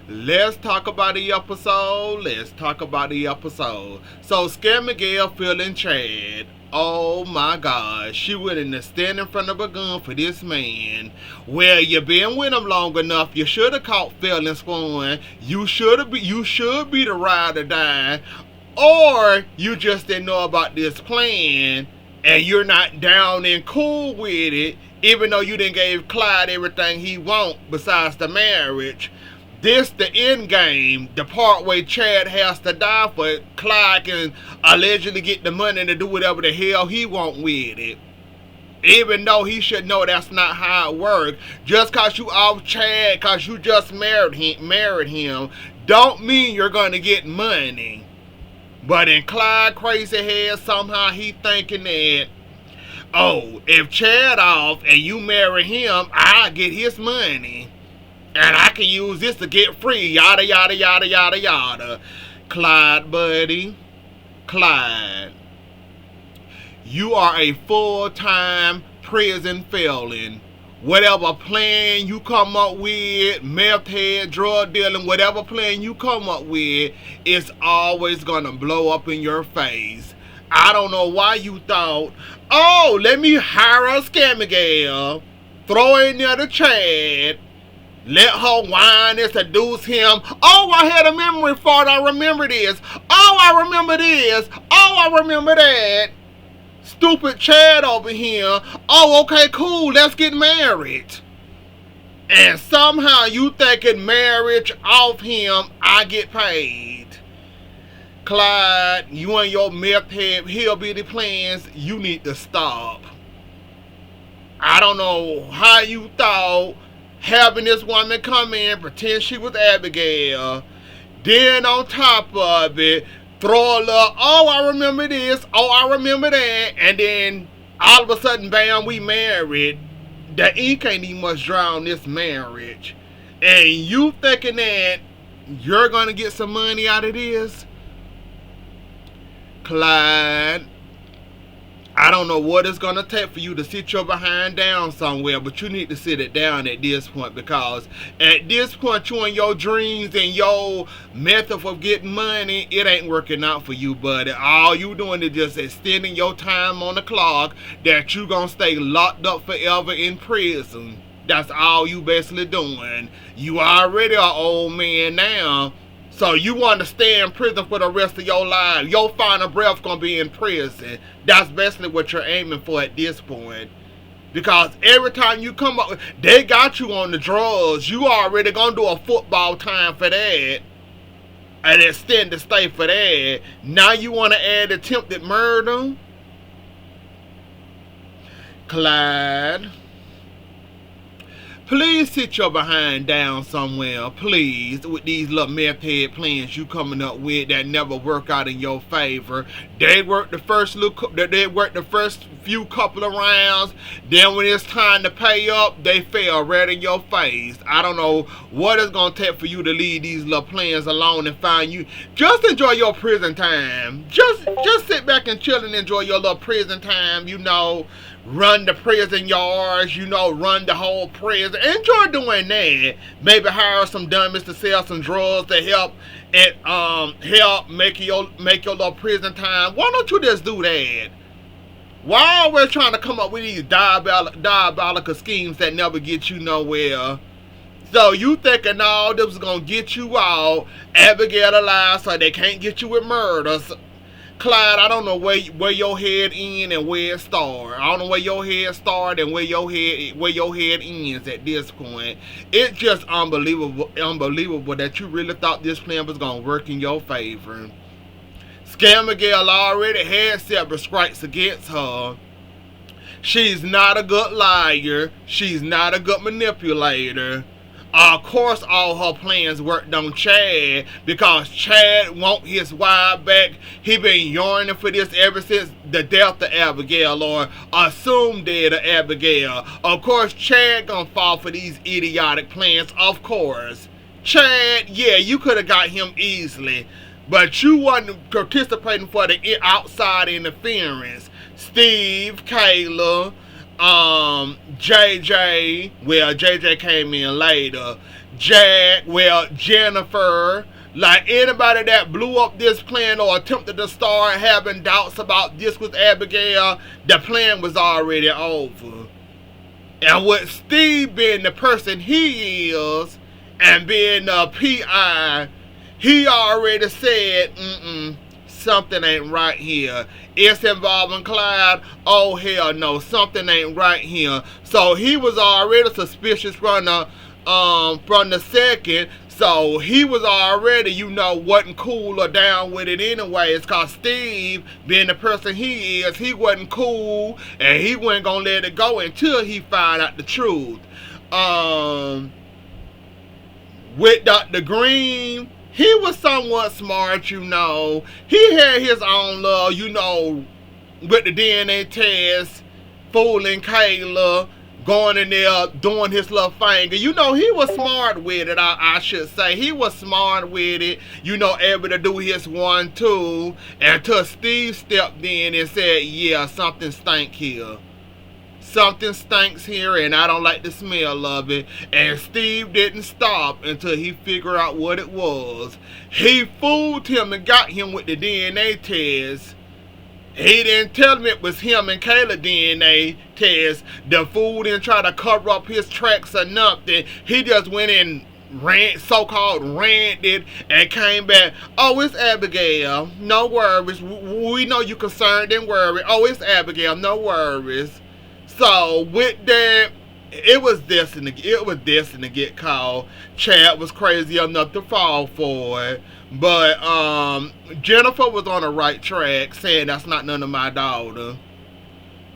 Let's talk about the episode. Let's talk about the episode. So, Scam Miguel feeling Chad. Oh my gosh, she willing to stand in front of a gun for this man. Well, you been with him long enough. You should have caught feelings for him. You should be the ride or die. Or you just didn't know about this plan and you're not down and cool with it, even though you didn't give Clyde everything he want besides the marriage. This the end game, the part where Chad has to die for Clyde can allegedly get the money to do whatever the hell he want with it. Even though he should know that's not how it works. Just cause you off Chad, cause you just married him, don't mean you're gonna get money. But in Clyde crazy head, somehow he thinking that, oh, if Chad off and you marry him, I'll get his money. And I can use this to get free, yada, yada, yada, yada, yada. Clyde, buddy. Clyde. You are a full-time prison felon. Whatever plan you come up with, meth head, drug dealing, whatever plan you come up with, it's always gonna blow up in your face. I don't know why you thought, oh, let me hire a scammer girl, throw in there the Chad, let her whine and seduce him. Oh, I had a memory fault. I remember this. Oh, I remember this. Oh, I remember that. Stupid Chad over here. Oh, okay, cool. Let's get married. And somehow you thinking marriage off him, I get paid. Clyde, you and your meth head hillbilly plans, you need to stop. I don't know how you thought having this woman come in, pretend she was Abigail, then on top of it, throw a little, oh, I remember this, oh, I remember that, and then all of a sudden, bam, we married. The ink ain't even much dry on this marriage. And you thinking that you're going to get some money out of this? Clyde, I don't know what it's going to take for you to sit your behind down somewhere, but you need to sit it down at this point, because at this point, you and your dreams and your method of getting money, it ain't working out for you, buddy. All you doing is just extending your time on the clock that you going to stay locked up forever in prison. That's all you basically doing. You already an old man now. So you want to stay in prison for the rest of your life. Your final breath going to be in prison. That's basically what you're aiming for at this point. Because every time you come up, they got you on the drugs. You already going to do a football time for that. An extended stay for that. Now you want to add attempted murder? Clyde, please sit your behind down somewhere, please, with these little meth head plans you coming up with that never work out in your favor. They work the first few couple of rounds, then when it's time to pay up, they fail right in your face. I don't know what it's gonna take for you to leave these little plans alone and find you. Just enjoy your prison time. Just sit back and chill and enjoy your little prison time, you know. Run the prison yards, you know, run the whole prison. Enjoy doing that. Maybe hire some dummies to sell some drugs to help make your little prison time. Why don't you just do that? Why always trying to come up with these diabolical schemes that never get you nowhere? So you thinking all this is gonna get you out, Abigail alive, so they can't get you with murders. Clyde, I don't know where your head ends and where it starts. I don't know where your head starts and where your head ends at this point. It's just unbelievable that you really thought this plan was gonna work in your favor. Scammer girl already had several strikes against her. She's not a good liar. She's not a good manipulator. Of course, all her plans worked on Chad, because Chad want his wife back. He been yearning for this ever since the death of Abigail, or assumed dead of Abigail. Of course, Chad gonna fall for these idiotic plans. Of course, Chad, yeah, you could have got him easily, but you wasn't participating for the outside interference. Steve, Kayla, JJ came in later. Jennifer, like anybody that blew up this plan or attempted to start having doubts about this with Abigail, the plan was already over. And with Steve being the person he is and being a PI, he already said, something ain't right here. It's involving Clyde. Oh hell no, something ain't right here. So he was already suspicious from the second. So he was already, wasn't cool or down with it anyways. Cause Steve, being the person he is, he wasn't cool and he wasn't gonna let it go until he found out the truth. With Dr. Green, he was somewhat smart, He had his own love, with the DNA test, fooling Kayla, going in there, doing his little finger. He was smart with it, I should say. He was smart with it, able to do his 1-2, until Steve stepped in and said, yeah, something stank here. Something stinks here and I don't like the smell of it. And Steve didn't stop until he figured out what it was. He fooled him and got him with the DNA test. He didn't tell him it was him and Kayla DNA test. The fool didn't try to cover up his tracks or nothing. He just went in so-called ranted and came back. Oh, it's Abigail. No worries. We know you concerned. Didn't worry. Oh, it's Abigail. No worries. So with that, it was destined to get caught. Chad was crazy enough to fall for it. But Jennifer was on the right track, saying that's not none of my daughter.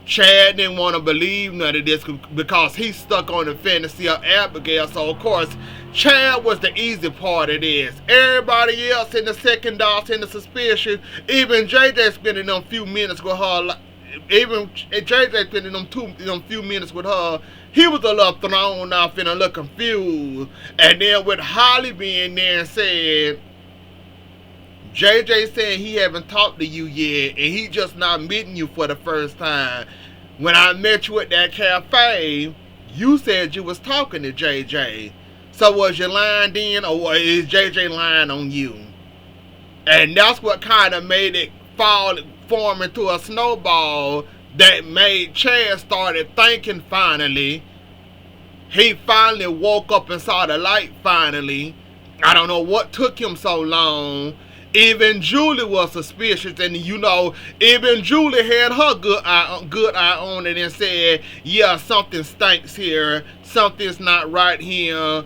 Chad didn't want to believe none of this because he stuck on the fantasy of Abigail. So of course, Chad was the easy part of this. Everybody else in the second dot in the suspicion, even JJ spending them few minutes with her. Even JJ spending them few minutes with her, he was a little thrown off and a little confused. And then with Holly being there and said, JJ said he haven't talked to you yet and he just not meeting you for the first time. When I met you at that cafe, you said you was talking to JJ. So was you lying then, or is JJ lying on you? And that's what kind of made it form into a snowball that made Chad started thinking finally. He finally woke up and saw the light finally. I don't know what took him so long. Even Julie was suspicious, and even Julie had her good eye on it and said, yeah, something stinks here. Something's not right here.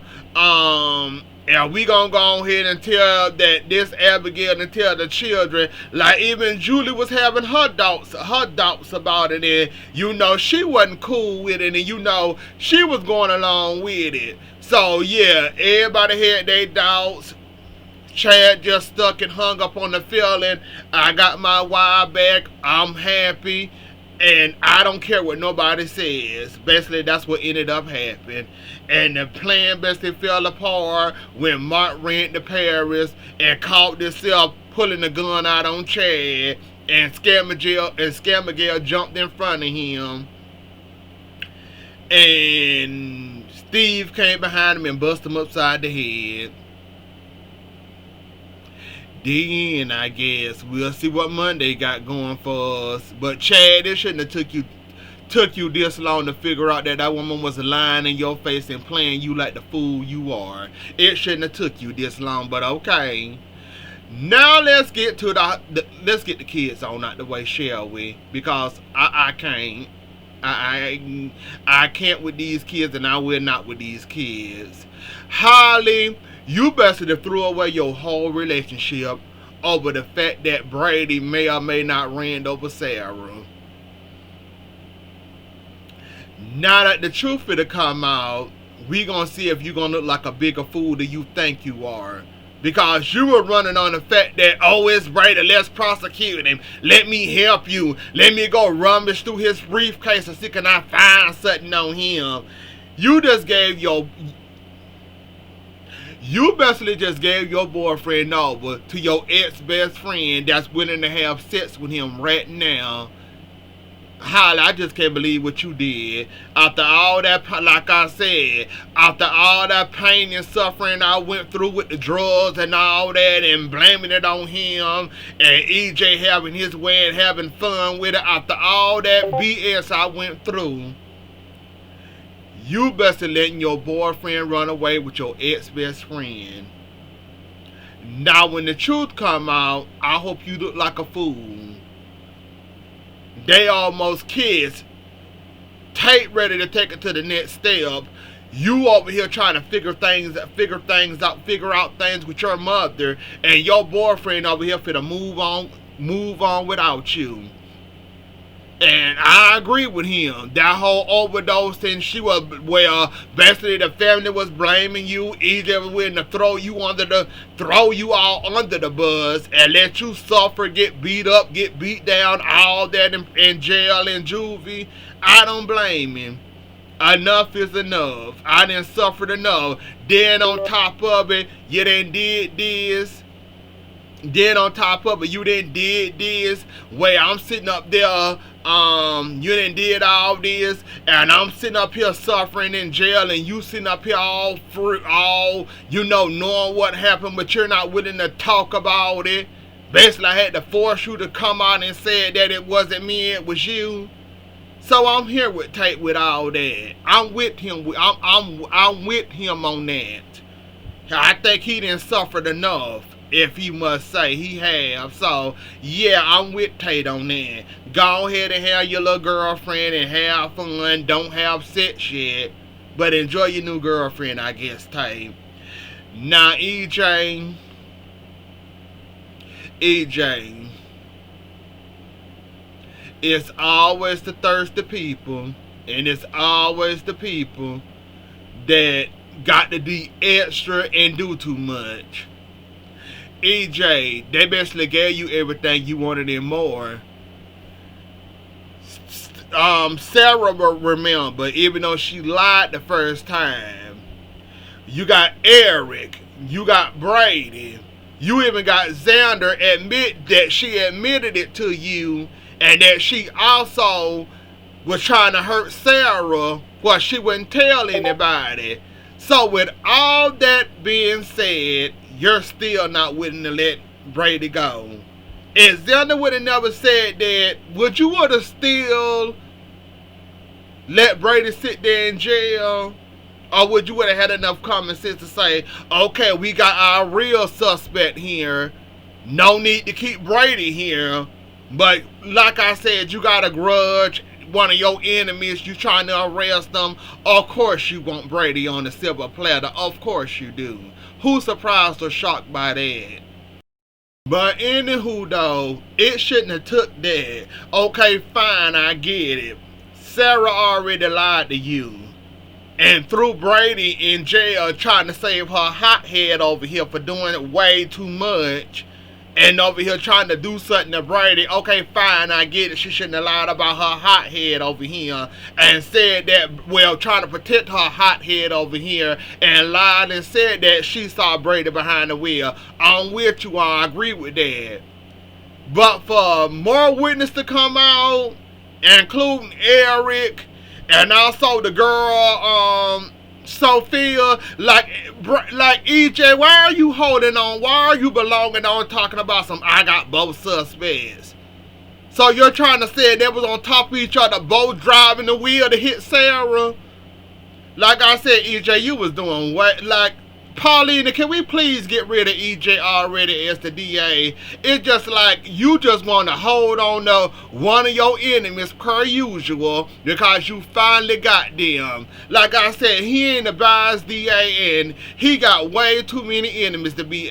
And we gonna go ahead and tell that this Abigail and tell the children. Like even Julie was having her doubts about it, and she wasn't cool with it, and she was going along with it. So yeah, everybody had their doubts. Chad just stuck and hung up on the feeling. I got my wife back. I'm happy. And I don't care what nobody says. Basically, that's what ended up happening. And the plan basically fell apart when Mark ran to Paris and caught himself pulling the gun out on Chad. And Scamagel jumped in front of him. And Steve came behind him and busted him upside the head. Then I guess we'll see what Monday got going for us. But Chad, it shouldn't have took you this long to figure out that woman was lying in your face and playing you like the fool you are. It shouldn't have took you this long, but okay. Now let's get to let's get the kids on out the way, shall we? Because I can't. I can't with these kids, and I will not with these kids. Holly, you basically threw away your whole relationship over the fact that Brady may or may not ran over Sarah. Now that the truth will come out, we gonna see if you gonna look like a bigger fool than you think you are. Because you were running on the fact that, oh, it's Brady, let's prosecute him. Let me help you. Let me go rummage through his briefcase and see can I find something on him. You basically just gave your boyfriend over to your ex-best friend that's willing to have sex with him right now. Holly, I just can't believe what you did. After all that, like I said, after all that pain and suffering I went through with the drugs and all that, and blaming it on him, and EJ having his way and having fun with it, after all that BS I went through, you best letting your boyfriend run away with your ex-best friend. Now, when the truth come out, I hope you look like a fool. They almost kissed. Tate ready to take it to the next step. You over here trying to figure things out, figure out things with your mother, and your boyfriend over here finna move on without you. And I agree with him. That whole overdose thing, basically the family was blaming you. EJ was willing to throw you all under the bus and let you suffer, get beat up, get beat down, all that in jail and juvie. I don't blame him. Enough is enough. I done suffered enough. Then on top of it, you done did this. Then on top of it, you done did this. Where I'm sitting up there, you done did all this, and I'm sitting up here suffering in jail, and you sitting up here all knowing what happened, but you're not willing to talk about it. Basically, I had to force you to come out and say that it wasn't me, it was you. So I'm here with Tate with all that. I'm with him. I'm with him on that. I think he done suffered enough, if he must say he have. So yeah, I'm with Tate on that. Go ahead and have your little girlfriend and have fun. Don't have sex yet, but enjoy your new girlfriend, I guess, Tate. Now EJ, it's always the thirsty people, and it's always the people that got to be extra and do too much. EJ, they basically gave you everything you wanted and more. Sarah will remember, even though she lied the first time. You got Eric, you got Brady, you even got Xander admit that she admitted it to you, and that she also was trying to hurt Sarah, but she wouldn't tell anybody. So with all that being said, you're still not willing to let Brady go. If Xander would have never said that, would you would have still let Brady sit there in jail? Or would you would have had enough common sense to say, okay, we got our real suspect here. No need to keep Brady here. But like I said, you got a grudge. One of your enemies, you trying to arrest them. Of course you want Brady on the silver platter. Of course you do. Who's surprised or shocked by that? But anywho though, it shouldn't have took that. Okay, fine, I get it. Sarah already lied to you and threw Brady in jail trying to save her hothead over here for doing way too much. And over here trying to do something to Brady. Okay, fine, I get it. She shouldn't have lied about her hothead over here and said that, well, trying to protect her hothead over here, and lied and said that she saw Brady behind the wheel. I'm with you, I agree with that. But for more witnesses to come out, including Eric, and also the girl, Sophia, like EJ, why are you holding on? Why are you belonging on talking about some I got both suspects? So you're trying to say they was on top of each other, both driving the wheel to hit Sarah? Like I said, EJ, you was doing what? Like, Paulina, can we please get rid of EJ already as the DA? It's just like you just want to hold on to one of your enemies per usual because you finally got them. Like I said, he ain't a biased DA and he got way too many enemies to be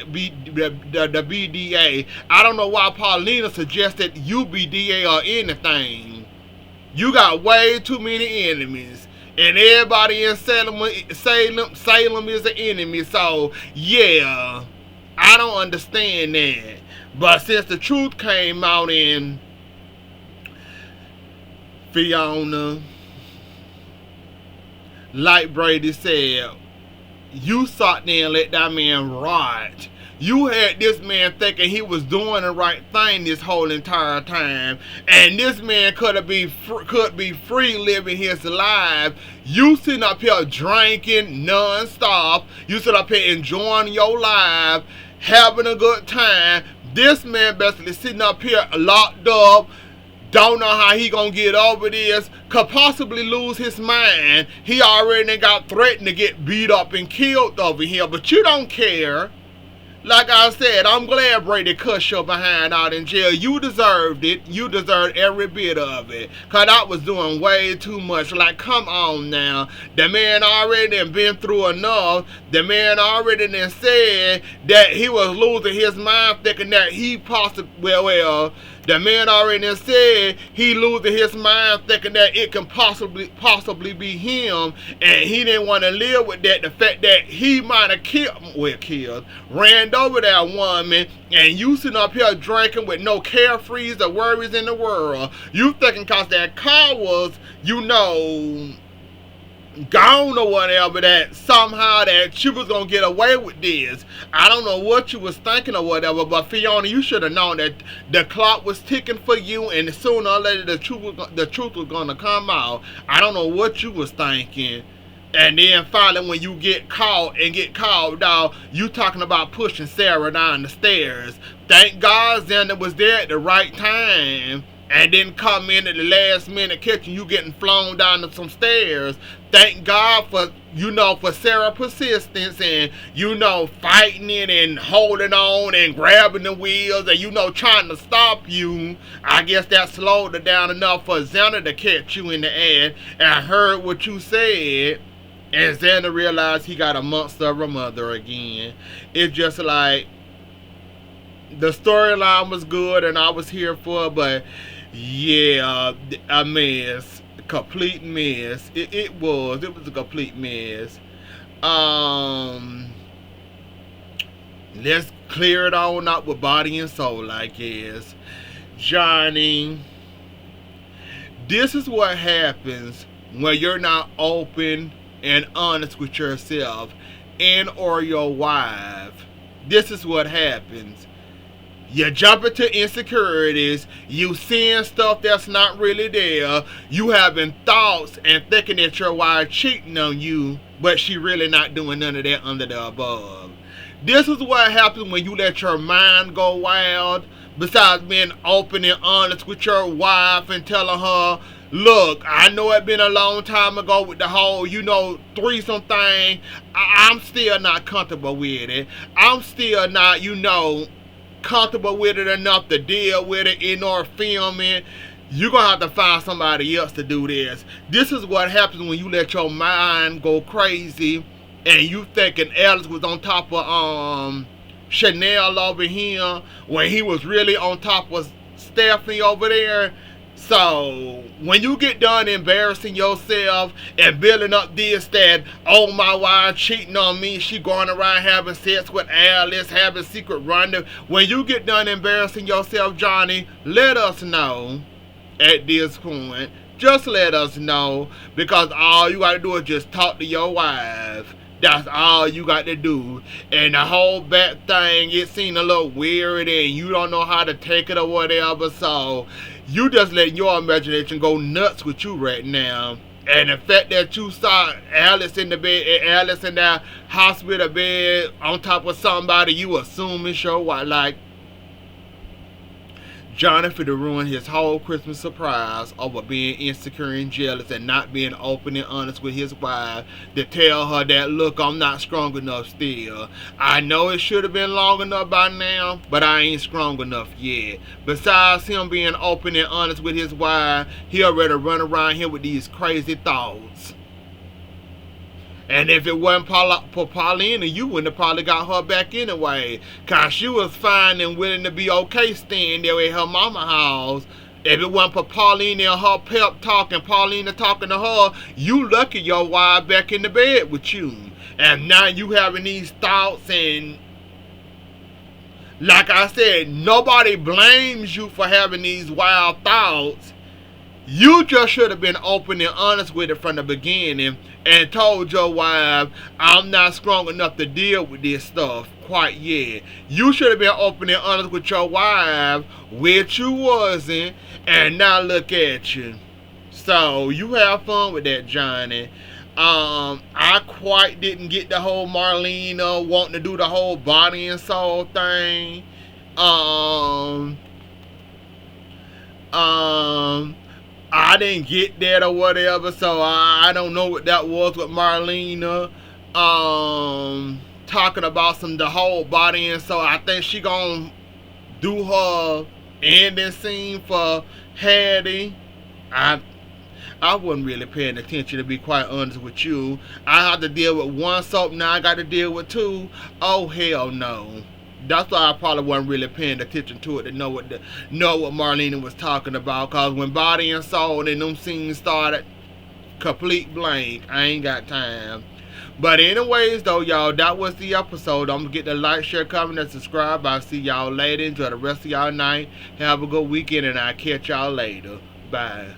DA. I don't know why Paulina suggested you be DA or anything. You got way too many enemies. And everybody in Salem is an enemy. So, yeah, I don't understand that. But since the truth came out in Fiona, like Brady said, you sat there and let that man rot. You had this man thinking he was doing the right thing this whole entire time, and this man could be free living his life. You sitting up here drinking non-stop. You sitting up here enjoying your life, having a good time. This man basically sitting up here locked up. Don't know how he gonna get over this. Could possibly lose his mind. He already got threatened to get beat up and killed over here, but you don't care. Like I said, I'm glad Brady cussed your behind out in jail. You deserved it. You deserved every bit of it. Because I was doing way too much. Like, come on now. The man already done been through enough. The man already done said that he was losing his mind thinking that he possibly, the man already done said he losing his mind thinking that it can possibly be him. And he didn't want to live with that. The fact that he might have killed, ran over that woman, and you sitting up here drinking with no carefrees or worries in the world. You thinking cause that car was, gone or whatever, that somehow that you was gonna get away with this. I don't know what you was thinking or whatever, but Fiona, you should have known that the clock was ticking for you, and sooner or later the truth was gonna come out. I don't know what you was thinking. And then finally, when you get caught and get called out, you talking about pushing Sarah down the stairs. Thank God Xander was there at the right time and didn't come in at the last minute catching you getting flown down some stairs. Thank God for Sarah's persistence and, fighting it and holding on and grabbing the wheels and, trying to stop you. I guess that slowed it down enough for Xander to catch you in the act and heard what you said. And Xander realized he got a monster of a mother again. It's just like, the storyline was good and I was here for it, but yeah, a mess. Complete mess. It was a complete mess. Let's clear it on up with body and soul, I guess. Johnny, this is what happens when you're not open and honest with yourself and or your wife. This is what happens. You jump into insecurities, you seeing stuff that's not really there, you having thoughts and thinking that your wife cheating on you, but she really not doing none of that under the above. This is what happens when you let your mind go wild. Besides being open and honest with your wife and telling her, look, I know it been a long time ago with the whole, threesome thing. I'm still not comfortable with it. I'm still not, comfortable with it enough to deal with it or film it. You're going to have to find somebody else to do this. This is what happens when you let your mind go crazy and you thinking Alex was on top of Chanel over here when he was really on top of Stephanie over there. So, when you get done embarrassing yourself and building up this, that, oh, my wife cheating on me, she going around having sex with Alice, having secret rendezvous. When you get done embarrassing yourself, Johnny, let us know at this point. Just let us know, because all you got to do is just talk to your wife. That's all you got to do. And the whole back thing, it seemed a little weird and you don't know how to take it or whatever. So you just letting your imagination go nuts with you right now. And the fact that you saw Alice in the bed, Alice in that hospital bed on top of somebody, you assume it's your wife. Like, Jonathan to ruin his whole Christmas surprise over being insecure and jealous and not being open and honest with his wife to tell her that, look, I'm not strong enough still. I know it should have been long enough by now, but I ain't strong enough yet. Besides him being open and honest with his wife, he already run around here with these crazy thoughts. And if it wasn't for Paulina, you wouldn't have probably got her back anyway. Because she was fine and willing to be okay staying there at her mama's house. If it wasn't for Paulina and her pep talk and Paulina talking to her, you lucky your wife back in the bed with you. And now you having these thoughts, and like I said, nobody blames you for having these wild thoughts. You just should have been open and honest with it from the beginning and told your wife, I'm not strong enough to deal with this stuff quite yet. You should have been open and honest with your wife, which you wasn't, and now look at you. So you have fun with that, Johnny. I quite didn't get the whole Marlena wanting to do the whole body and soul thing. Um, um, I didn't get that or whatever, so I don't know what that was with Marlena. Talking about the whole body and soul. I think she gonna do her ending scene for Hattie. I I wasn't really paying attention, to be quite honest with you. I had to deal with one soap, now I got to deal with two. Oh hell no. That's why I probably wasn't really paying attention to it to know what Marlena was talking about. Cause when Body and Soul and them scenes started, complete blank. I ain't got time. But anyways though, y'all, that was the episode. I'm gonna get the like, share, comment, and subscribe. I'll see y'all later. Enjoy the rest of y'all night. Have a good weekend, and I'll catch y'all later. Bye.